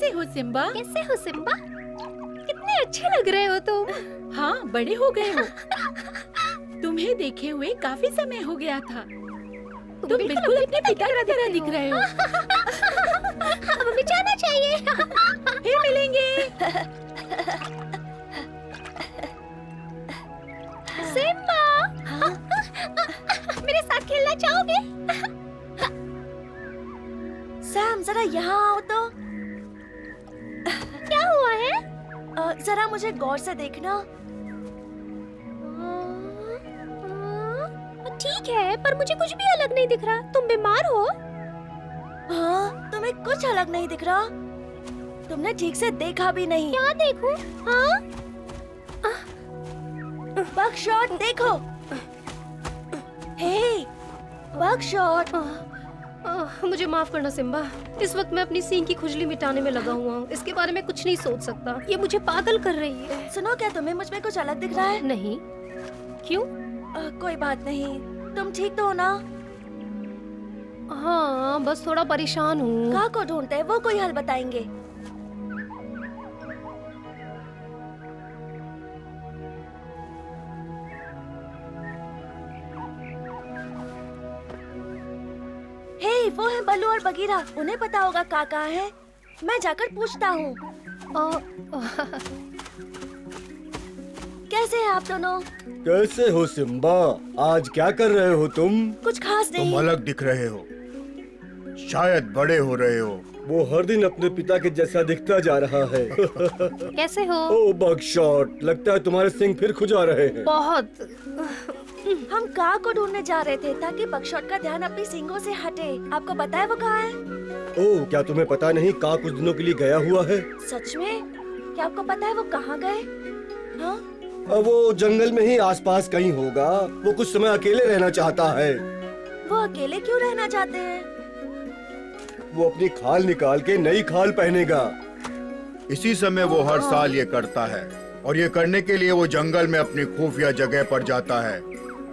कैसे हो सिम्बा? कैसे हो सिम्बा? कितने अच्छे लग रहे हो तुम। हाँ, बड़े हो गए हो। तुम्हें देखे हुए काफी समय हो गया था। तुम बिल्कुल अपने पिता की तरह दिख रहे हो। अब हमें जाना चाहिए। फिर मिलेंगे। सिम्बा, मेरे साथ खेलना चाहोगे? सैम, जरा यहाँ आओ तो। क्या हुआ है? जरा मुझे गौर से देखना। ठीक है, पर मुझे कुछ भी अलग नहीं दिख रहा। तुम बीमार हो? हाँ, तुम्हें कुछ अलग नहीं दिख रहा। तुमने ठीक से देखा भी नहीं। क्या देखूं? हाँ? बकशॉट देखो। हे, बकशॉट। मुझे माफ करना सिम्बा। इस वक्त मैं अपनी सींग की खुजली मिटाने में लगा हुआ हूँ। इसके बारे में कुछ नहीं सोच सकता। ये मुझे पागल कर रही है। सुनो, क्या तुम्हें मुझ में कुछ अलग दिख रहा है? नहीं। क्यों? कोई बात नहीं। तुम ठीक तो हो ना? हाँ, बस थोड़ा परेशान हूँ। कहाँ को ढूंढते हैं? वो कोई हल बताएंगे। हे, वो है बल्लू और बगीरा। उन्हें पता होगा कहाँ है। मैं जाकर पूछता हूँ। कैसे हैं आप दोनों? कैसे हो सिम्बा? आज क्या कर रहे हो तुम? कुछ खास नहीं। तुम अलग दिख रहे हो, शायद बड़े हो रहे हो। वो हर दिन अपने पिता के जैसा दिखता जा रहा है। कैसे हो? ओ बकशॉट, लगता है तुम्हारे सिंग फिर खुजा रहे हैं। बहुत। हम कहाँ को ढूंढने जा रहे थे ताकि बकशॉट का ध्यान अपनी सींगों से हटे। आपको पता है वो कहाँ है? ओह, क्या तुम्हें पता नहीं? का कुछ दिनों के लिए गया हुआ है। सच में? क्या आपको पता है वो कहाँ गए? हाँ? वो जंगल में ही आसपास कहीं होगा। वो कुछ समय अकेले रहना चाहता है। वो अकेले क्यों रहना चाहते हैं? वो अपनी खाल निकाल के नई खाल पहनेगा। इसी समय वो हर साल ये करता है और ये करने के लिए वो जंगल में अपनी खुफिया जगह पर जाता है।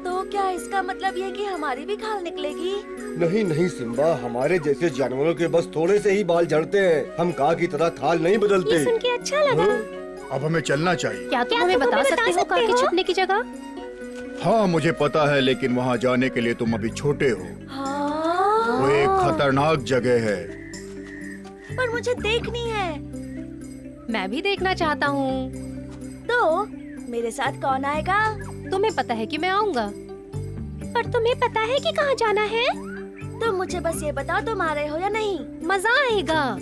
तो क्या इसका मतलब ये कि हमारी भी खाल निकलेगी? नहीं नहीं सिम्बा, हमारे जैसे जानवरों के बस थोड़े से ही बाल झड़ते हैं। हम का की तरह खाल नहीं बदलते। ये सुन के अच्छा लगा। अब हमें चलना चाहिए। क्या तुम हमें बता सकते हो काकी छुपने की जगह? हाँ, मुझे पता है, लेकिन वहाँ जाने के लिए तुम अभी छोटे हो। हाँ? वो एक खतरनाक जगह है। पर मुझे देखनी है। मैं भी देखना चाहता हूँ। तो मेरे साथ कौन आएगा? तुम्हें पता है कि मैं आऊँगा। पर तुम्हें पता है कि कहाँ जाना है? तुम मुझे बस ये बताओ, तुम आ रहे हो या नहीं? मजा आएगा।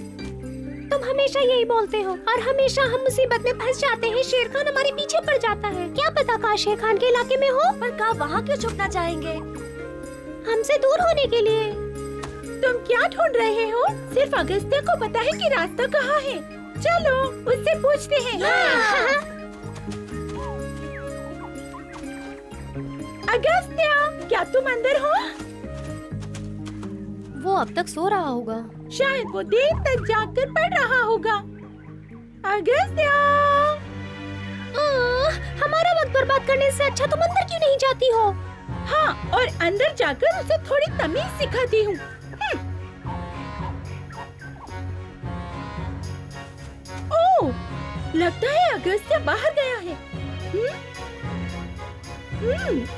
तुम हमेशा यही बोलते हो और हमेशा हम मुसीबत में फंस जाते हैं। शेर खान हमारे पीछे पड़ जाता है। क्या पता का शेर खान के इलाके में हो? पर का वहाँ क्यों छुपना चाहेंगे? हमसे दूर होने के लिए। तुम क्या ढूंढ रहे हो? सिर्फ अगस्त्या को पता है कि रास्ता कहाँ है। चलो उससे पूछते हैं। अगस्त्या, क्या तुम अंदर हो? वो अब तक सो रहा होगा। शायद वो देर तक जागकर पढ़ रहा होगा। अगस्त्या! हमारा वक्त बर्बाद करने से अच्छा तुम अंदर क्यों नहीं जाती हो? हाँ, और अंदर जाकर उसे थोड़ी तमीज सिखाती हूँ। ओह, लगता है अगस्त्या बाहर गया है।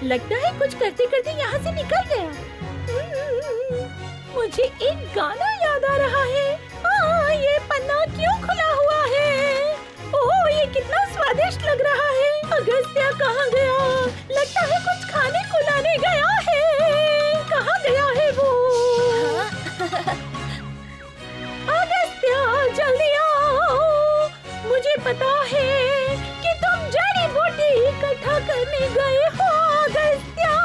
लगता है कुछ करते करते यहाँ से निकल गया। मुझे एक गाना याद आ रहा है। ये पन्ना क्यों खुला हुआ है? ओह, ये कितना स्वादिष्ट लग रहा है। अगस्त्या कहाँ गया? लगता है कुछ खाने को लाने गया है। कहाँ गया है वो? अगस्त्या, जल्दी आओ। मुझे पता है कि तुम जड़ी बूटी इकट्ठा करने गए हो। अगस्त्या!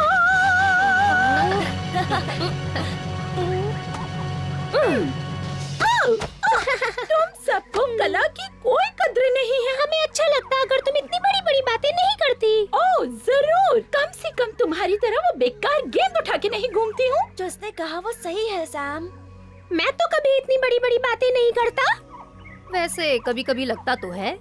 तुम सबको कला की कोई कद्र नहीं है। हमें अच्छा लगता अगर तुम इतनी बड़ी बड़ी बातें नहीं करती। ओह जरूर, कम से कम तुम्हारी तरह वो बेकार गेंद उठा के नहीं घूमती हूँ। जो उसने कहा वो सही है सैम। मैं तो कभी इतनी बड़ी बड़ी बातें नहीं करता। वैसे कभी कभी लगता तो है।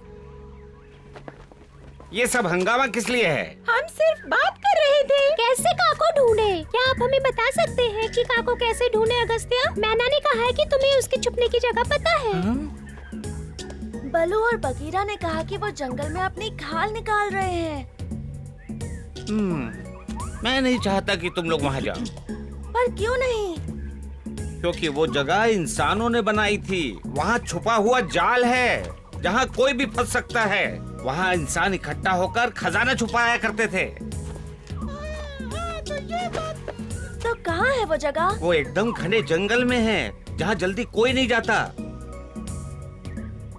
ये सब हंगामा किस लिए है? हम सिर्फ बात कर रहे थे। कैसे काको ढूंढे? क्या आप हमें बता सकते हैं कि काको कैसे ढूंढे? अगस्त्या, मैना ने कहा है कि तुम्हें उसके छुपने की जगह पता है। बलू और बगीरा ने कहा कि वो जंगल में अपनी खाल निकाल रहे हैं। मैं नहीं चाहता कि तुम लोग वहाँ जाओ, पर क्यों नहीं? क्योंकि वो जगह इंसानों ने बनाई थी। वहाँ छुपा हुआ जाल है जहाँ कोई भी फंस सकता है। वहाँ इंसान इकट्ठा होकर खजाना छुपाया करते थे। तो कहाँ है वो जगह? वो एकदम घने जंगल में है जहाँ जल्दी कोई नहीं जाता।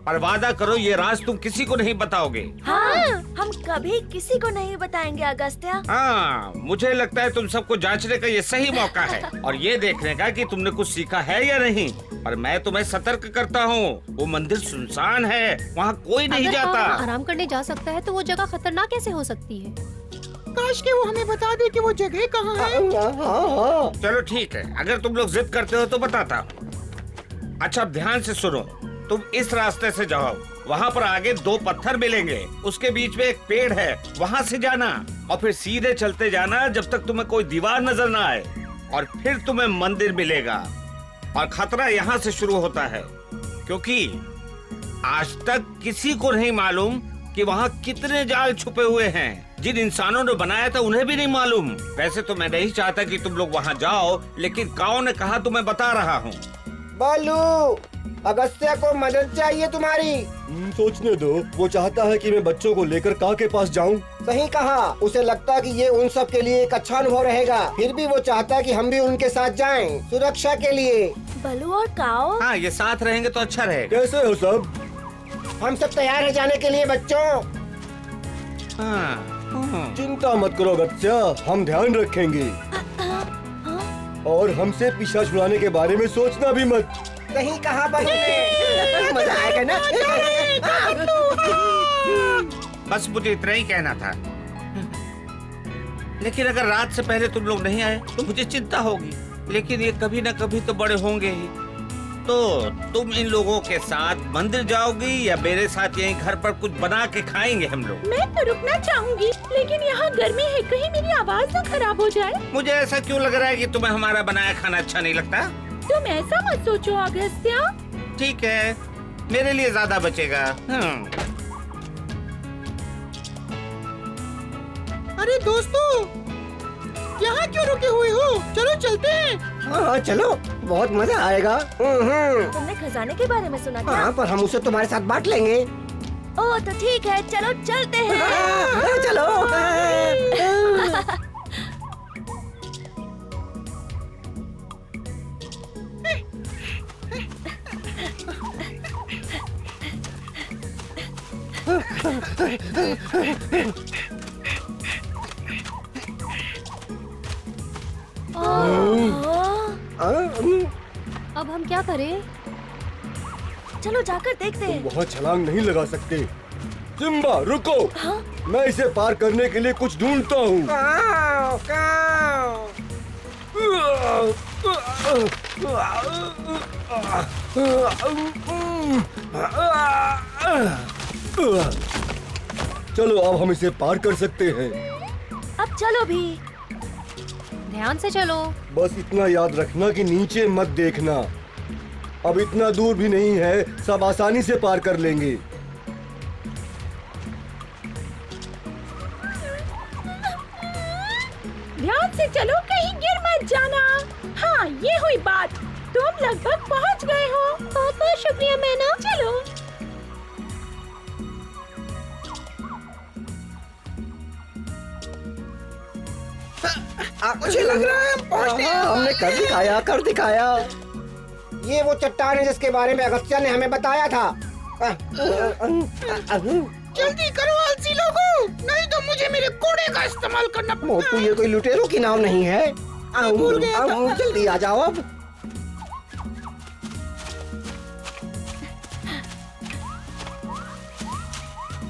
और वादा करो ये राज तुम किसी को नहीं बताओगे। हाँ, हम कभी किसी को नहीं बताएंगे अगस्त्या। हाँ, मुझे लगता है तुम सबको जांचने का ये सही मौका है और ये देखने का कि तुमने कुछ सीखा है या नहीं। और मैं तुम्हें सतर्क करता हूँ, वो मंदिर सुनसान है, वहाँ कोई नहीं अगर जाता। पापा आराम करने जा सकता है तो वो जगह खतरनाक कैसे हो सकती है? काश के वो हमें बता दे कि वो जगह कहाँ है। हाँ। चलो ठीक है, अगर तुम लोग जिद करते हो तो बताता हूँ। अच्छा, अब ध्यान से सुनो। तुम इस रास्ते से जाओ, वहाँ पर आगे 2 पत्थर मिलेंगे, उसके बीच में एक पेड़ है, वहाँ से जाना और फिर सीधे चलते जाना जब तक तुम्हें कोई दीवार नजर ना आए, और फिर तुम्हें मंदिर मिलेगा। और खतरा यहाँ से शुरू होता है, क्योंकि आज तक किसी को नहीं मालूम कि वहाँ कितने जाल छुपे हुए हैं। जिन इंसानों ने बनाया था उन्हें भी नहीं मालूम। वैसे तो मैं नहीं चाहता कि तुम लोग वहाँ जाओ, लेकिन काओ ने कहा तो मैं बता रहा हूँ। बालू, अगस्त्या को मदद चाहिए तुम्हारी। सोचने दो, वो चाहता है कि मैं बच्चों को लेकर का के पास जाऊं। सही कहा, उसे लगता कि ये उन सब के लिए एक अच्छा अनुभव रहेगा। फिर भी वो चाहता कि हम भी उनके साथ जाएं, सुरक्षा के लिए। बलू और काओ? हाँ, ये साथ रहेंगे तो अच्छा रहेगा। कैसे हो सब? हम सब तैयार है जाने के लिए बच्चों। हाँ। चिंता मत करो अगस्त्या, हम ध्यान रखेंगे। और हमसे पीछा छुड़ाने के बारे में सोचना भी मत। सही कहा बालू ने। मजा आएगा ना? बस मुझे इतना ही कहना था। लेकिन अगर रात से पहले तुम लोग नहीं आए तो मुझे चिंता होगी, लेकिन ये कभी ना कभी तो बड़े होंगे ही। तो तुम इन लोगों के साथ मंदिर जाओगी या मेरे साथ यहीं घर पर कुछ बना के खाएंगे हम लोग? मैं तो रुकना चाहूंगी, लेकिन यहाँ गर्मी है, कहीं मेरी आवाज ना खराब हो जाए। मुझे ऐसा क्यों लग रहा है कि तुम्हें हमारा बनाया खाना अच्छा नहीं लगता? तुम ऐसा मत सोचो अगस्त्या। ठीक है, मेरे लिए ज्यादा बचेगा। अरे दोस्तों, यहाँ क्यों रुके हुए हो? चलो चलते हैं। हाँ चलो, बहुत मजा आएगा। तुमने खजाने के बारे में सुना क्या? हाँ, पर हम उसे तुम्हारे साथ बांट लेंगे। ओह तो ठीक है, चलो चलते हैं। हाँ, चलो। अब हम क्या करें? चलो जाकर देखते हैं। वहाँ छलांग नहीं लगा सकते। सिम्बा रुको, मैं इसे पार करने के लिए कुछ ढूंढता हूँ। काओ, काओ। चलो अब हम इसे पार कर सकते हैं। अब चलो भी। ध्यान से चलो। बस इतना याद रखना कि नीचे मत देखना। अब इतना दूर भी नहीं है, सब आसानी से पार कर लेंगे। ध्यान से चलो, कहीं गिर मत जाना। हाँ, ये हुई बात। तुम लगभग पहुँच गए हो। पापा शुक्रिया मैना। चलो। मुझे लग रहा है हम पहुंच गए। हमने कर दिखाया, कर दिखाया। ये वो चट्टान है जिसके बारे में अगस्त्या ने हमें बताया था। जल्दी करो आलसी लोगों, नहीं तो मुझे मेरे घोड़े का इस्तेमाल करना पड़ेगा। मोटू, ये कोई लुटेरों की नाव नहीं है। भूल गया था। जल्दी आ जाओ अब।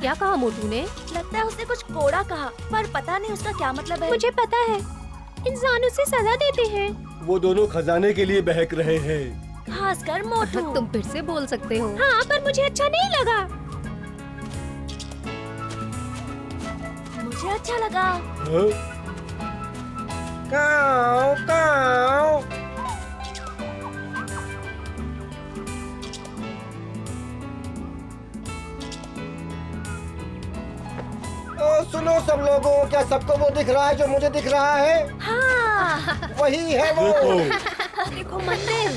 क्या कहा मोटू ने? लगता है उसने कुछ कोड़ा कहा, पर पता नहीं उसका क्या मतलब है। मुझे पता है, इंसान उसे सजा देते हैं। वो दोनों खजाने के लिए बहक रहे हैं। खासकर मोटू। तुम फिर से बोल सकते हो। हाँ, पर मुझे अच्छा नहीं लगा। मुझे अच्छा लगा। हाँ? काओ, काओ। सुनो सब लोगों, क्या सबको वो दिख रहा है जो मुझे दिख रहा है? हाँ। वही है वो। देखो देखो मंदिर।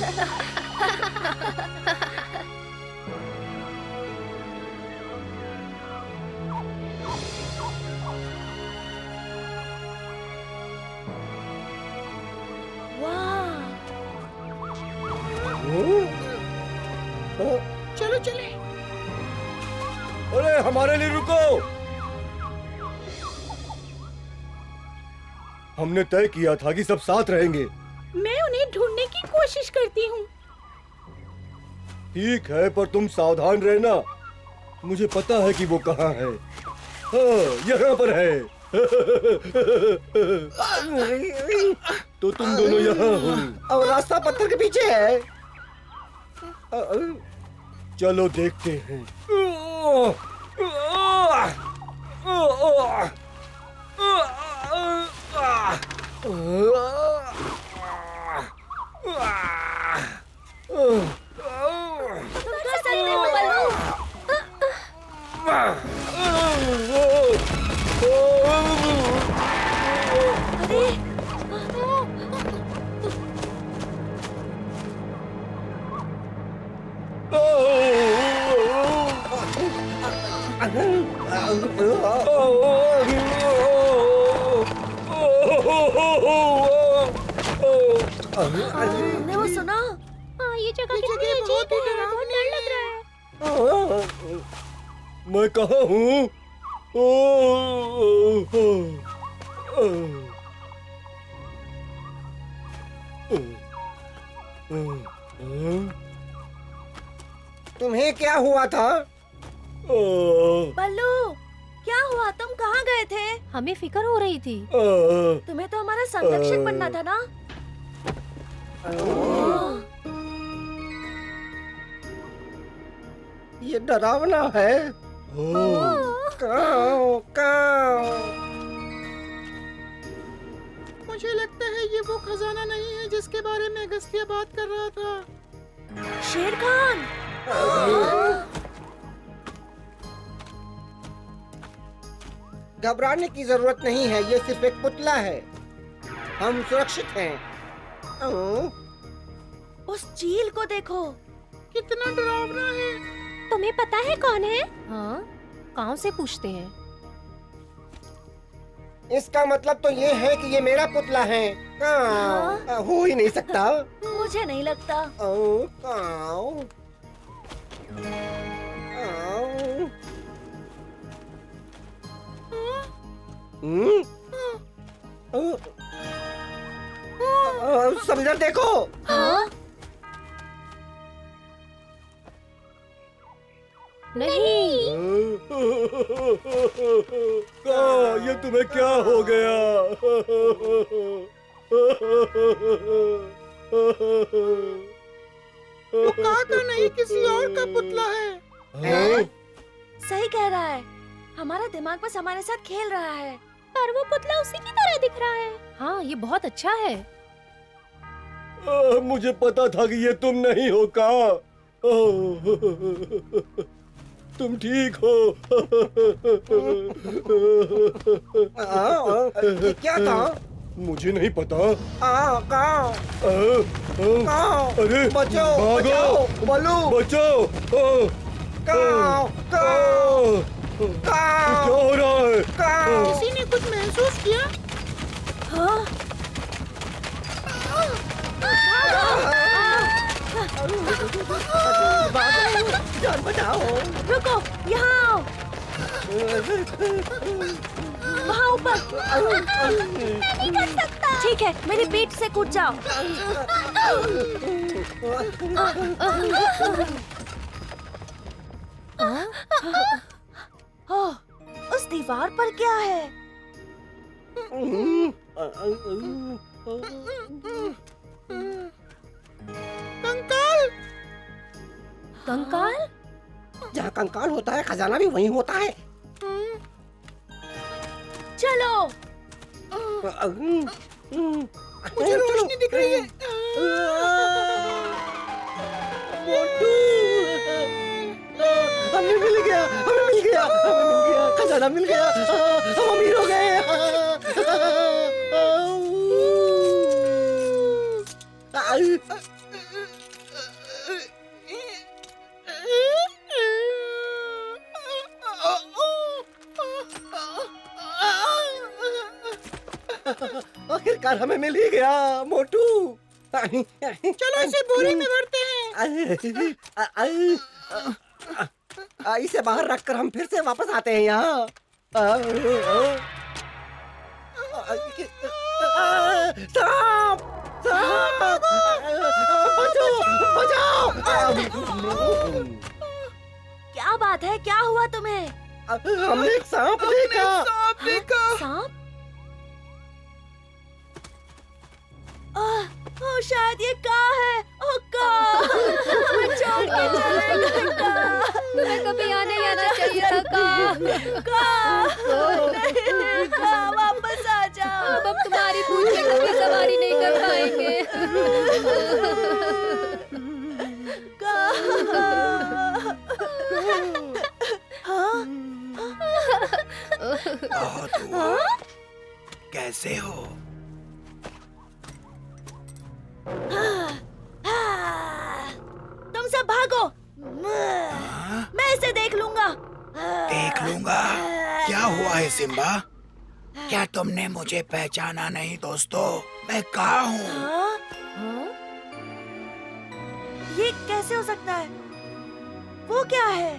चलो चले। अरे हमारे लिए रुको। हमने तय किया था कि सब साथ रहेंगे। मैं उन्हें ढूंढने की कोशिश करती हूँ। ठीक है, पर तुम सावधान रहना। मुझे पता है कि वो कहाँ है। हाँ, यहाँ पर है। तो तुम दोनों यहाँ हो। और रास्ता पत्थर के पीछे है। चलो देखते हैं। तुमने वो सुना? हाँ, ये जगह कितनी अजीब है, बहुत डर लग रहा है। मैं कहाँ हूँ? तुम्हें क्या हुआ था? बल्लू, क्या हुआ? तुम कहाँ गए थे? हमें फिक्र हो रही थी। तुम्हें तो हमारा संरक्षक बनना था ना? ये डरावना है। काऊ, काऊ। मुझे लगता है ये वो खजाना नहीं है जिसके बारे में अगस्त्य बात कर रहा था। शेर खान। घबराने की जरूरत नहीं है, ये सिर्फ एक पुतला है। हम सुरक्षित हैं। उस चील को देखो। कितना डरावना है। तुम्हें पता है कौन है? हाँ, गाँव से पूछते हैं। इसका मतलब तो ये है कि ये मेरा पुतला है। काऊ, हो ही नहीं सकता। मुझे नहीं लगता। काऊ, काऊ। सब इधर देखो। हाँ? नहीं। ये तुम्हें क्या हो गया? वो कहा तो नहीं किसी और का पुतला है। सही कह रहा है। हमारा दिमाग बस हमारे साथ खेल रहा है। पर वो पुतला उसी की तरह दिख रहा है। हाँ, ये बहुत अच्छा है। मुझे पता था कि ये तुम नहीं हो। का तुम ठीक हो? ये क्या था? मुझे नहीं पता। काऊ, अरे बचाओ, भागो, बचाओ, बल्लू, बचाओ। काऊ, काऊ, क्या हो रहा है? काऊ। किसी ने कुछ महसूस किया? हाँ? जान बचाओ। रुको, यहाँ आओ। वहाँ ऊपर। नहीं कर सकता। ठीक है, मेरी पीठ से कूद जाओ। ओह, उस दीवार पर क्या है? कंकाल। कंकाल? जहाँ कंकाल होता है खजाना भी वहीं होता है। चलो। मुझे रोशनी दिख रही है। मोटू, हमें मिल गया, हमें मिल गया, हमें मिल गया। खजाना मिल गया, हम अमीर हो गए। आखिरकार हमें मिल ही गया मोटू। चलो इसे बोरी में भरते हैं। इसे बाहर रखकर हम फिर से वापस आते हैं यहाँ। सांप! सांप! बचाओ! बचाओ! क्या बात है, क्या हुआ तुम्हें? हमने एक सांप देखा। सांप? ओ शायद ये का है। ओ का छोड़ के चले गए का। तुम्हें कभी आने ही आना चाहिए था का। नहीं, का वापस आ जाओ। अब हम तुम्हारी पूंछ पे कभी सवारी नहीं कर पाएंगे। बहुत हुआ। कैसे हो? तुम सब भागो। मैं इसे देख लूंगा। देख लूंगा। क्या हुआ है सिम्बा? क्या तुमने मुझे पहचाना नहीं दोस्तों? मैं कहाँ हूँ? ये कैसे हो सकता है? वो क्या है?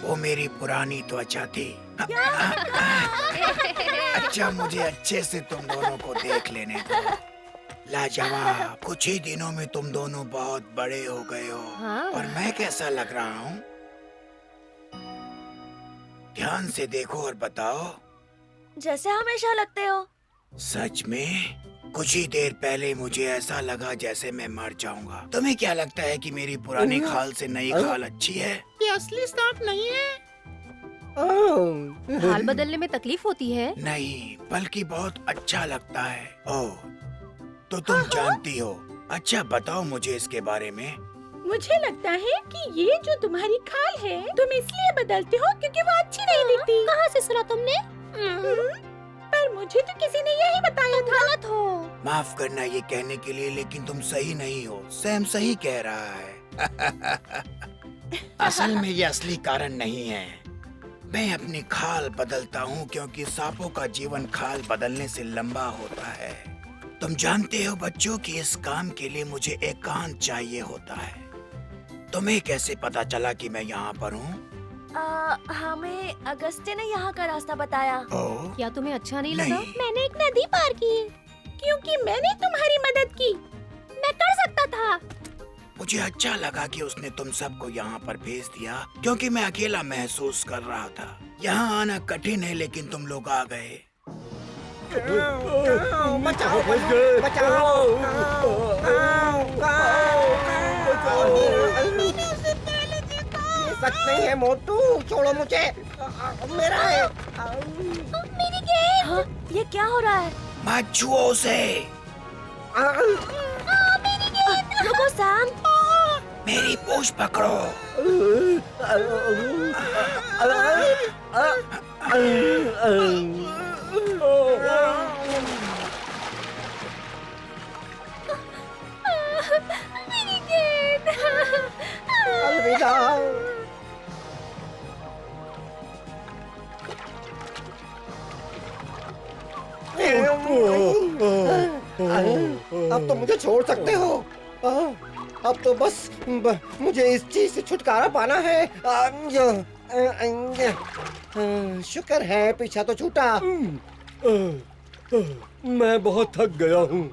वो मेरी पुरानी त्वचा थी। अच्छा, मुझे अच्छे से तुम दोनों को देख लेने दो। लाजवाब, कुछ ही दिनों में तुम दोनों बहुत बड़े हो गए हो। और मैं कैसा लग रहा हूँ? ध्यान से देखो और बताओ। जैसे हमेशा लगते हो। सच में? कुछ ही देर पहले मुझे ऐसा लगा जैसे मैं मर जाऊंगा। तुम्हें क्या लगता है कि मेरी पुरानी खाल से नई खाल अच्छी है? ये असली सांप नहीं है। हाल बदलने में तकलीफ होती है? नहीं, बल्कि बहुत अच्छा लगता है। ओह, तो तुम जानती हो। अच्छा बताओ मुझे इसके बारे में। मुझे लगता है कि ये जो तुम्हारी खाल है तुम इसलिए बदलते हो क्योंकि वो अच्छी नहीं दिखती। कहाँ से सुना तुमने? पर मुझे तो किसी ने यही बताया था। गलत हो। माफ करना ये कहने के लिए, लेकिन तुम सही नहीं हो। सैम सही कह रहा है। असल में ये असली कारण नहीं है। मैं अपनी खाल बदलता हूँ क्योंकि सांपों का जीवन खाल बदलने से लंबा होता है। तुम जानते हो बच्चों कि इस काम के लिए मुझे एकांत चाहिए होता है। तुम्हें कैसे पता चला कि मैं यहाँ पर हूँ? हमें अगस्त्य ने यहाँ का रास्ता बताया। ओह, क्या तुम्हें अच्छा नहीं लगा? नहीं। मैंने एक नदी पार की क्योंकि मैंने तुम्हारी मदद की। मैं कर सकता था। मुझे अच्छा लगा कि उसने तुम सबको यहाँ पर भेज दिया क्योंकि मैं अकेला महसूस कर रहा था। यहाँ आना कठिन है लेकिन तुम लोग आ गए। बचाओ! बचाओ! ये सच नहीं है मोटू, छोड़ो मुझे। मेरा है। मेरी गेंद। हाँ, ये क्या हो रहा है? मत छुओ उसे। रुको सैम। मेरी पूंछ पकड़ो। मेरी गेंद। अलविदा। अब तो मुझे छोड़ सकते हो। अब तो बस मुझे इस चीज से छुटकारा पाना है। शुक्र है पीछा तो छूटा। मैं बहुत थक गया हूँ।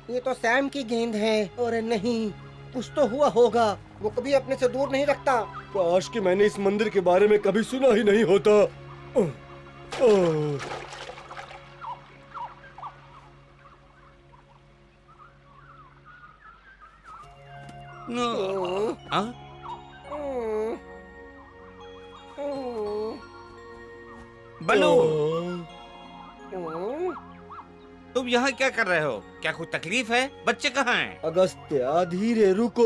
ये तो सैम की गेंद है। और नहीं, कुछ तो हुआ होगा। वो कभी अपने से दूर नहीं रखता। काश कि मैंने इस मंदिर के बारे में कभी सुना ही नहीं होता। बलू, तुम यहाँ क्या कर रहे हो? क्या कोई तकलीफ है? बच्चे कहाँ हैं? अगस्त्या, धीरे रुको।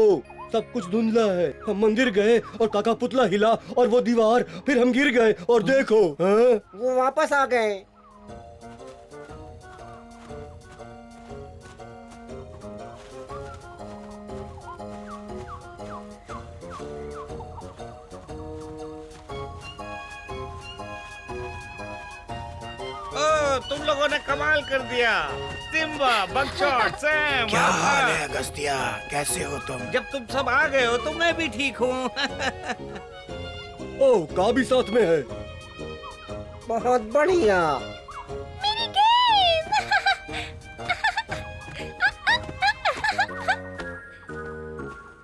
सब कुछ धुंधला है। हम मंदिर गए और काका पुतला हिला और वो दीवार, फिर हम गिर गए और देखो। हाँ? वो वापस आ गए। ओ, तुम लोगों ने कमाल कर दिया। Simba, Bagshot, Sam. क्या हाल है अगस्त्या, कैसे हो तुम? जब तुम सब आ गए हो तो मैं भी ठीक हूँ। ओह, का भी साथ में है। बहुत बढ़िया। मेरी गेंद।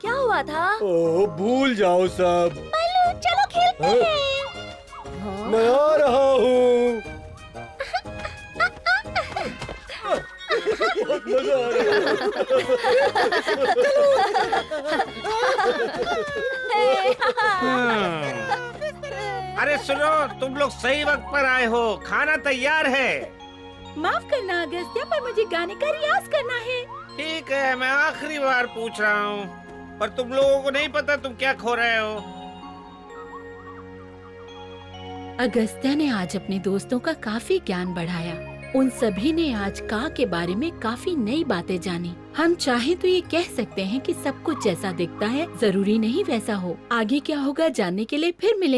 क्या हुआ था? ओह, भूल जाओ सब। बालू, चलो खेलते हाँ? हैं। मैं आ रहा हूँ। बहुत मजा आ रहा है। अरे सुनो, तुम लोग सही वक्त पर आए हो। खाना तैयार है। माफ करना अगस्त्या, पर मुझे गाने का रियाज करना है। ठीक है, मैं आखिरी बार पूछ रहा हूँ, पर तुम लोगों को नहीं पता तुम क्या खो रहे हो। अगस्त्या ने आज अपने दोस्तों का काफी ज्ञान बढ़ाया। उन सभी ने आज का के बारे में काफी नई बातें जानी। हम चाहें तो ये कह सकते हैं कि सब कुछ जैसा दिखता है जरूरी नहीं वैसा हो। आगे क्या होगा जानने के लिए फिर मिलेंगे।